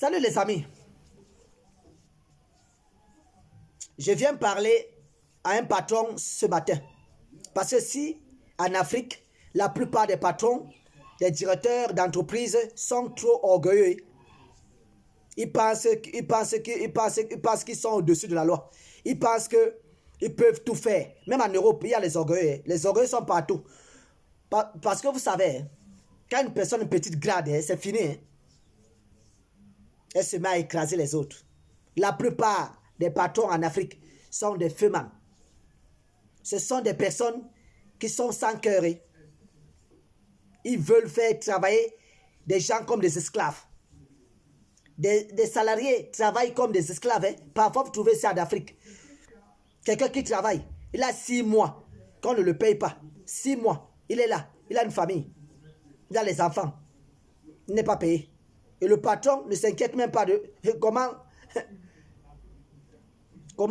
Salut les amis, je viens parler à un patron ce matin. Parce que si en Afrique, la plupart des patrons, des directeurs d'entreprise sont trop orgueilleux, ils pensent qu'ils sont au-dessus de la loi. Ils pensent qu'ils peuvent tout faire. Même en Europe, il y a les orgueilleux. Les orgueilleux sont partout. Parce que vous savez, quand une personne petite grade, c'est fini. Elle se met à écraser les autres. La plupart des patrons en Afrique sont des femmes. Ce sont des personnes qui sont sans cœur. Ils veulent faire travailler des gens comme des esclaves. Des salariés travaillent comme des esclaves. Parfois, vous trouvez ça en Afrique. Quelqu'un qui travaille, il a 6 mois qu'on ne le paye pas. 6 mois, il est là, il a une famille, il a les enfants, il n'est pas payé. Et le patron ne s'inquiète même pas de comment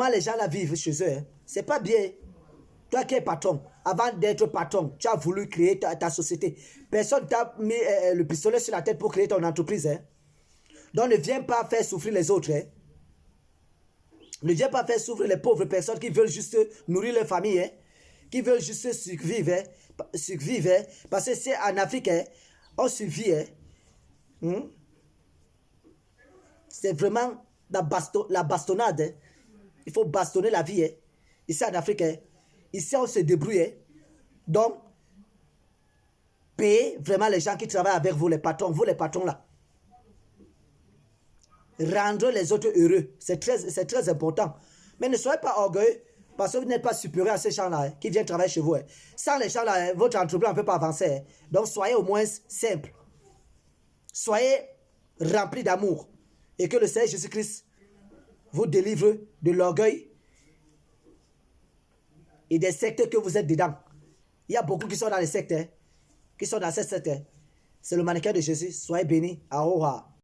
les gens là vivent chez eux. C'est pas bien. Toi qui es patron, avant d'être patron, tu as voulu créer ta société. Personne t'a mis le pistolet sur la tête pour créer ton entreprise. Donc ne viens pas faire souffrir les autres. Ne viens pas faire souffrir les pauvres personnes qui veulent juste nourrir leur famille. Qui veulent juste survivre. Parce que c'est en Afrique, on survit. C'est vraiment la bastonnade. Il faut bastonner la vie. Ici en Afrique, ici on se débrouille. Donc, payez vraiment les gens qui travaillent avec vous, les patrons là. Rendre les autres heureux, c'est très important. Mais ne soyez pas orgueilleux parce que vous n'êtes pas supérieur à ces gens-là qui viennent travailler chez vous. Sans les gens-là, votre entreprise ne peut pas avancer. Donc, soyez au moins simple. Soyez remplis d'amour. Et que le Seigneur Jésus-Christ vous délivre de l'orgueil et des sectes que vous êtes dedans. Il y a beaucoup qui sont dans les sectes, qui sont dans cette secte. C'est le mannequin de Jésus. Soyez bénis. Aroha.